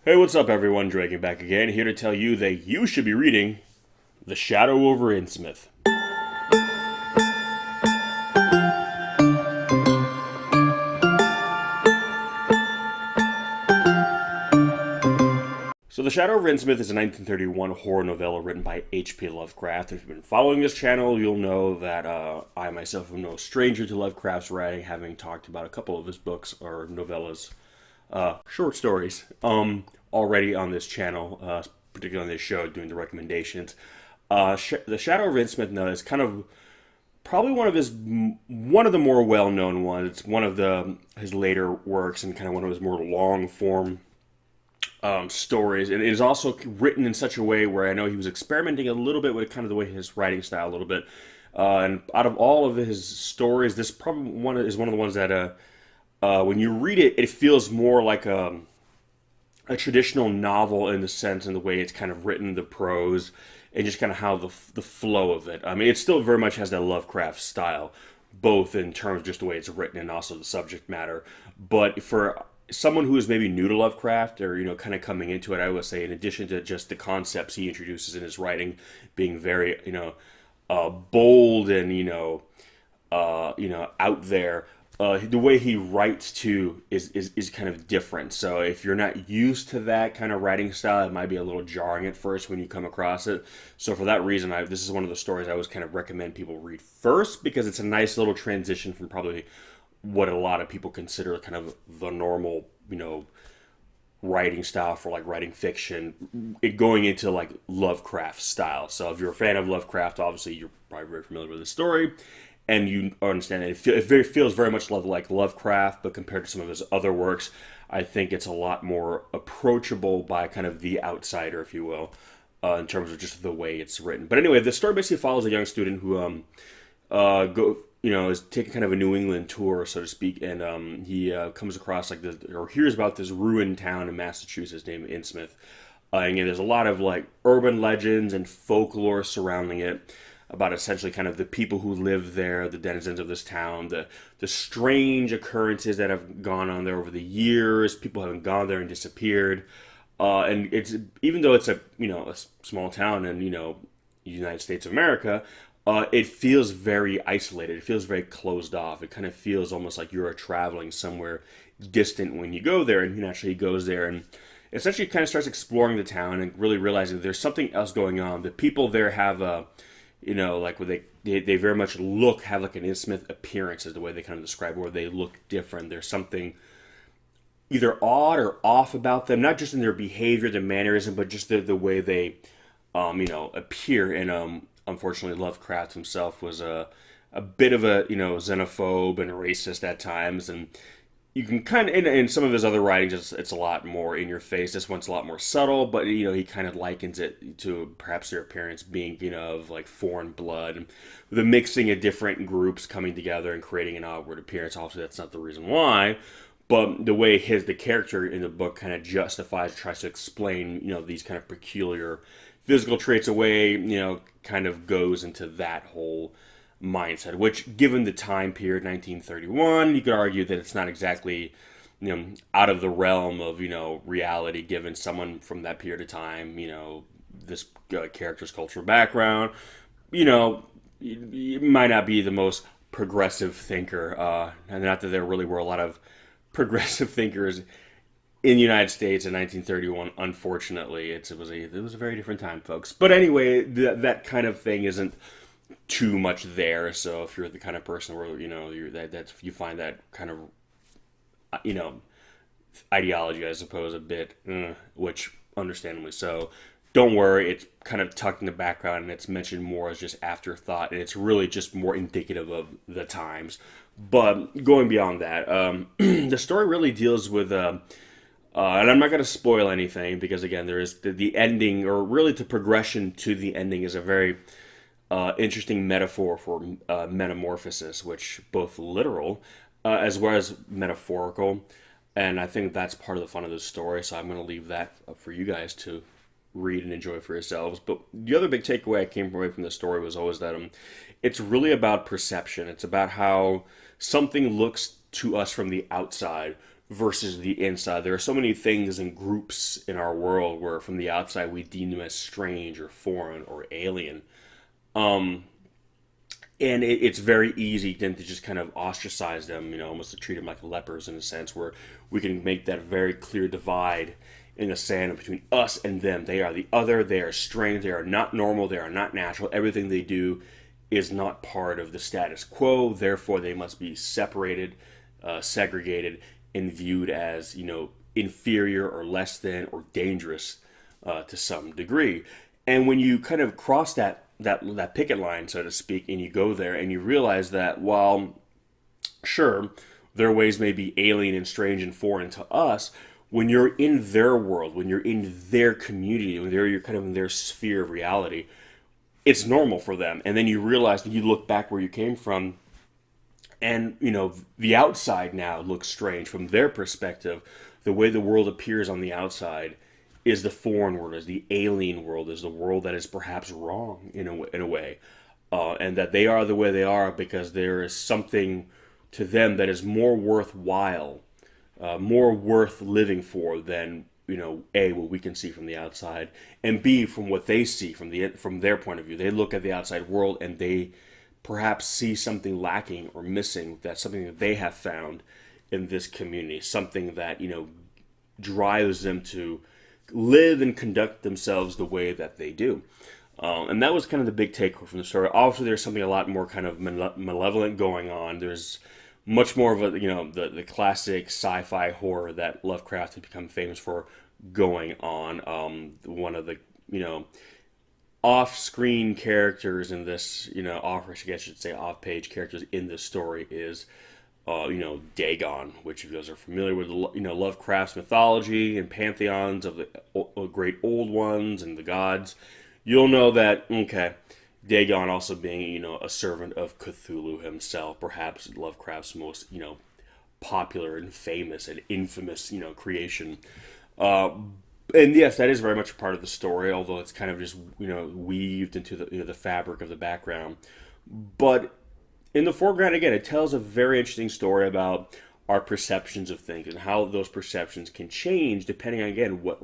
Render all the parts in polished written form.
Hey, what's up, everyone? Dragon back again, here to tell you that you should be reading The Shadow over Innsmouth. So, The Shadow over Innsmouth is a 1931 horror novella written by H.P. Lovecraft. If you've been following this channel, you'll know that I myself am no stranger to Lovecraft's writing, having talked about a couple of his books or novellas, short stories, already on this channel, particularly on this show, doing the recommendations. The Shadow of Innsmouth now is kind of probably one of the more well known ones. It's one of his later works and kind of one of his more long form stories. And it is also written in such a way where I know he was experimenting a little bit with kind of the way his writing style a little bit. And out of all of his stories, this probably is one of the ones that when you read it, it feels more like a traditional novel in the sense and the way it's kind of written, the prose, and just kind of how the flow of it. I mean, it still very much has that Lovecraft style, both in terms of just the way it's written and also the subject matter. But for someone who is maybe new to Lovecraft or kind of coming into it, I would say in addition to just the concepts he introduces in his writing being very bold and out there. The way he writes too is kind of different. So if you're not used to that kind of writing style, it might be a little jarring at first when you come across it. So for that reason, this is one of the stories I always kind of recommend people read first because it's a nice little transition from probably what a lot of people consider kind of the normal, writing style for like writing fiction, it going into like Lovecraft style. So if you're a fan of Lovecraft, obviously you're probably very familiar with the story and you understand it feels very much like Lovecraft, but compared to some of his other works, I think it's a lot more approachable by kind of the outsider, if you will, in terms of just the way it's written. But anyway, the story basically follows a young student who is taking kind of a New England tour, so to speak, and he comes across or hears about this ruined town in Massachusetts named Innsmouth. And there's a lot of like urban legends and folklore surrounding it about essentially kind of the people who live there, the denizens of this town, the strange occurrences that have gone on there over the years, people having gone there and disappeared. And it's even though it's a small town in United States of America, it feels very isolated. It feels very closed off. It kind of feels almost like you're traveling somewhere distant when you go there. And he naturally goes there and essentially kind of starts exploring the town and really realizing there's something else going on. The people there have like where they very much have like an Innsmouth appearance is the way they kind of describe it, where they look different. There's something either odd or off about them, not just in their behavior, their mannerism, but just the way they appear. And unfortunately, Lovecraft himself was a bit of a xenophobe and racist at times, and you can kind of in some of his other writings it's a lot more in your face. This one's a lot more subtle, but he kind of likens it to perhaps their appearance being of like foreign blood, the mixing of different groups coming together and creating an outward appearance. Obviously, that's not the reason why, but the way the character in the book kind of justifies, tries to explain these kind of peculiar physical traits away, kind of goes into that whole mindset, which given the time period 1931, you could argue that it's not exactly out of the realm of reality, given someone from that period of time, this character's cultural background. You might not be the most progressive thinker, and not that there really were a lot of progressive thinkers in the United States in 1931. Unfortunately, it was a very different time, folks. But anyway, that kind of thing isn't too much there. So if you're the kind of person where you find that kind of ideology, I suppose, a bit, which understandably so. Don't worry, it's kind of tucked in the background and it's mentioned more as just afterthought, and it's really just more indicative of the times. But going beyond that, the story really deals with and I'm not going to spoil anything because again, there is the ending, or really the progression to the ending, is a very interesting metaphor for metamorphosis, which both literal as well as metaphorical, and I think that's part of the fun of this story. So I'm going to leave that up for you guys to read and enjoy for yourselves. But the other big takeaway I came away from the story was always that it's really about perception. It's about how something looks to us from the outside versus the inside. There are so many things and groups in our world where from the outside we deem them as strange or foreign or alien. Um, and it's very easy then to just kind of ostracize them, almost to treat them like lepers in a sense, where we can make that very clear divide in the sand between us and them. They are the other, they are strange, they are not normal, they are not natural. Everything they do is not part of the status quo, therefore they must be separated, segregated, and viewed as, inferior or less than or dangerous to some degree. And when you kind of cross that picket line, so to speak, and you go there and you realize that while sure their ways may be alien and strange and foreign to us, when you're in their world, when you're in their community, when you're kind of in their sphere of reality, it's normal for them. And then you realize that you look back where you came from, and the outside now looks strange from their perspective. The way the world appears on the outside is the foreign world, is the alien world, is the world that is perhaps wrong in a way, and that they are the way they are because there is something to them that is more worthwhile, more worth living for than A, what we can see from the outside, and B, from what they see from their point of view. They look at the outside world and they perhaps see something lacking or missing, that's something that they have found in this community, something that drives them to live and conduct themselves the way that they do. And that was kind of the big takeaway from the story. Obviously, there's something a lot more kind of malevolent going on. There's much more of a, the classic sci-fi horror that Lovecraft had become famous for going on. One of the, off-screen characters in this, I should say off-page characters in this story is, Dagon, which if you guys are familiar with, Lovecraft's mythology and pantheons of the great old ones and the gods, you'll know that, okay, Dagon also being, a servant of Cthulhu himself, perhaps Lovecraft's most, popular and famous and infamous, creation. And yes, that is very much a part of the story, although it's kind of just, weaved into the fabric of the background. But in the foreground, again, it tells a very interesting story about our perceptions of things and how those perceptions can change depending on, again, what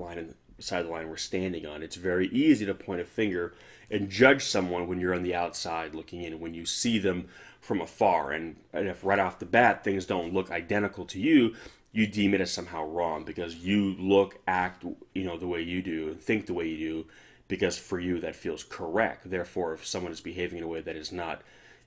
side of the line we're standing on. It's very easy to point a finger and judge someone when you're on the outside looking in, when you see them from afar. And if right off the bat things don't look identical to you, you deem it as somehow wrong because you look, act, the way you do and think the way you do because for you that feels correct. Therefore, if someone is behaving in a way that is not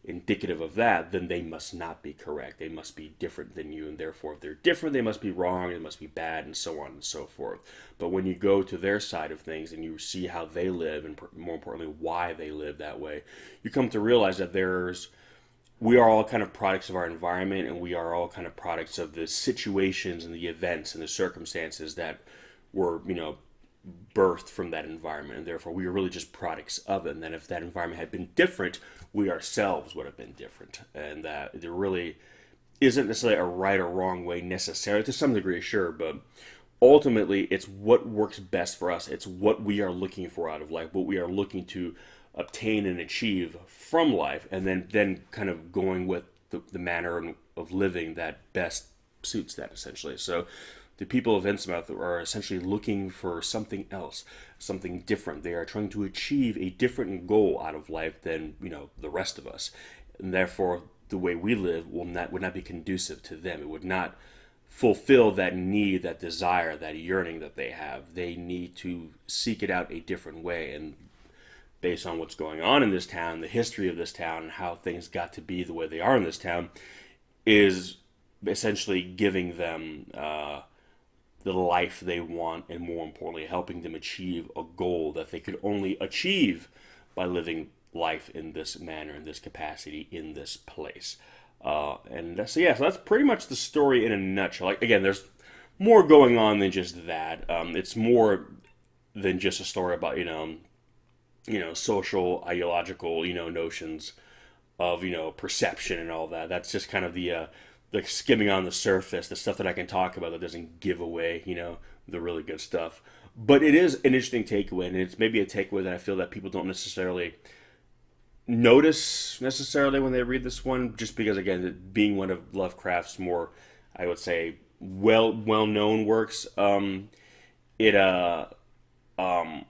indicative of that, then they must not be correct. They must be different than you, and therefore if they're different, they must be wrong, they must be bad, and so on and so forth. But when you go to their side of things and you see how they live, and more importantly, why they live that way, you come to realize that we are all kind of products of our environment, and we are all kind of products of the situations and the events and the circumstances that were, birthed from that environment, and therefore we are really just products of it. And then if that environment had been different, we ourselves would have been different, and that there really isn't necessarily a right or wrong way necessarily, to some degree, sure, but ultimately it's what works best for us. It's what we are looking for out of life, what we are looking to obtain and achieve from life, and then kind of going with the manner of living that best suits that, essentially. So the people of Innsmouth are essentially looking for something else, something different. They are trying to achieve a different goal out of life than, the rest of us. And therefore, the way we live would not be conducive to them. It would not fulfill that need, that desire, that yearning that they have. They need to seek it out a different way. And based on what's going on in this town, the history of this town, and how things got to be the way they are in this town, is essentially giving them the life they want, and more importantly, helping them achieve a goal that they could only achieve by living life in this manner, in this capacity, in this place. So that's pretty much the story in a nutshell. Again, there's more going on than just that. It's more than just a story about, social, ideological, notions of, perception and all that. That's just kind of the skimming on the surface, the stuff that I can talk about that doesn't give away, the really good stuff. But it is an interesting takeaway, and it's maybe a takeaway that I feel that people don't necessarily notice necessarily when they read this one, just because, again, being one of Lovecraft's more, I would say, well known works. It um,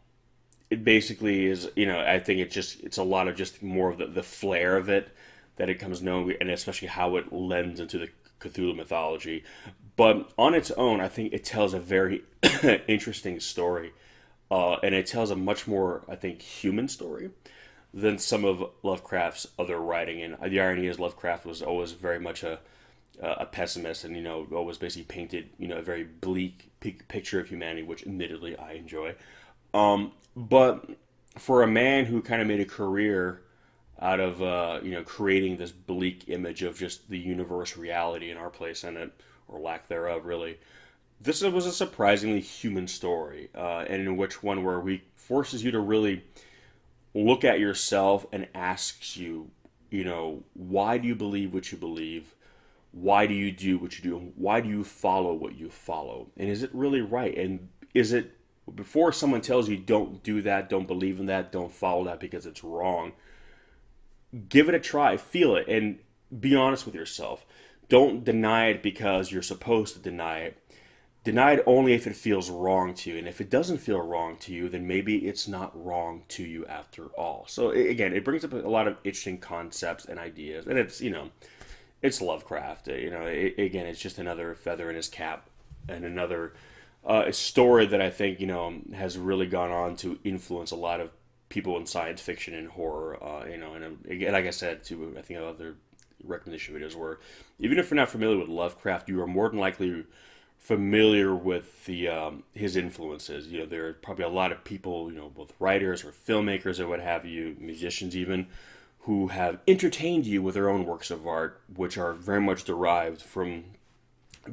it basically is, I think it's a lot of just more of the flair of it that it comes known, and especially how it lends into the Cthulhu mythology. But on its own, I think it tells a very interesting story, and it tells a much more, I think, human story than some of Lovecraft's other writing. And the irony is, Lovecraft was always very much a pessimist, and always basically painted a very bleak picture of humanity, which admittedly I enjoy. But for a man who kind of made a career out of creating this bleak image of just the universe, reality, and our place in it, or lack thereof, really, this was a surprisingly human story, and in which one where we forces you to really look at yourself and asks you, why do you believe what you believe? Why do you do what you do? Why do you follow what you follow? And is it really right? And is it, before someone tells you don't do that, don't believe in that, don't follow that because it's wrong, give it a try, feel it, and be honest with yourself. Don't deny it because you're supposed to deny it. Deny it only if it feels wrong to you. And if it doesn't feel wrong to you, then maybe it's not wrong to you after all. So again, it brings up a lot of interesting concepts and ideas. And it's Lovecraft. Again, it's just another feather in his cap, and another story that I think has really gone on to influence a lot of people in science fiction and horror. And again, like I said, too, I think other recommendation videos where even if you're not familiar with Lovecraft, you are more than likely familiar with the his influences. There are probably a lot of people, both writers or filmmakers or what have you, musicians even, who have entertained you with their own works of art, which are very much derived from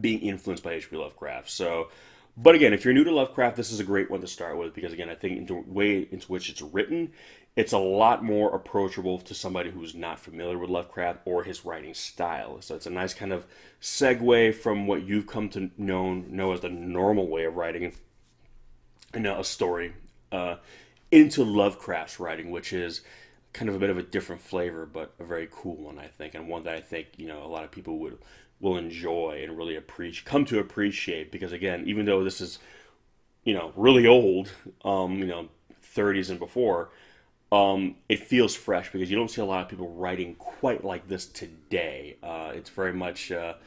being influenced by H.P. Lovecraft. So, but again, if you're new to Lovecraft, this is a great one to start with, because again, I think in the way in which it's written, it's a lot more approachable to somebody who's not familiar with Lovecraft or his writing style. So it's a nice kind of segue from what you've come to know as the normal way of writing a story into Lovecraft's writing, which is kind of a bit of a different flavor, but a very cool one, I think, and one that I think a lot of people will enjoy and really come to appreciate, because again, even though this is really old, 30s and before, it feels fresh because you don't see a lot of people writing quite like this today. It's very much a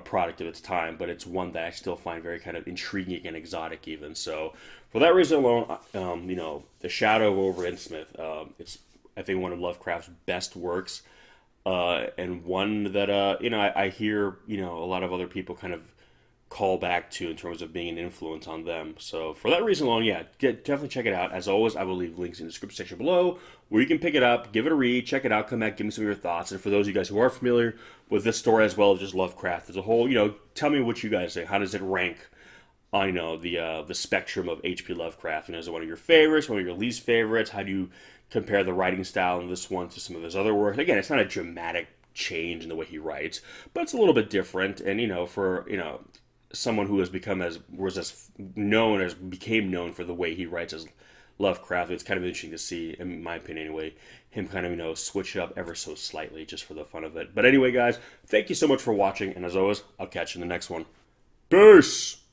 product of its time, but it's one that I still find very kind of intriguing and exotic even. So for that reason alone, The Shadow over Innsmouth, it's, I think, one of Lovecraft's best works, and one that I hear a lot of other people kind of call back to in terms of being an influence on them. So for that reason alone, yeah, definitely check it out. As always, I will leave links in the description section below where you can pick it up, give it a read, check it out, come back, give me some of your thoughts. And for those of you guys who are familiar with this story as well as just Lovecraft as a whole, tell me what you guys think. How does it rank on the spectrum of H.P. Lovecraft? Is it one of your favorites, one of your least favorites? How do you compare the writing style in this one to some of his other work? Again, it's not a dramatic change in the way he writes, but it's a little bit different. And for someone who became known for the way he writes as Lovecraft, it's kind of interesting to see, in my opinion anyway, him kind of switch it up ever so slightly just for the fun of it. But anyway, guys, thank you so much for watching, and as always, I'll catch you in the next one. Peace!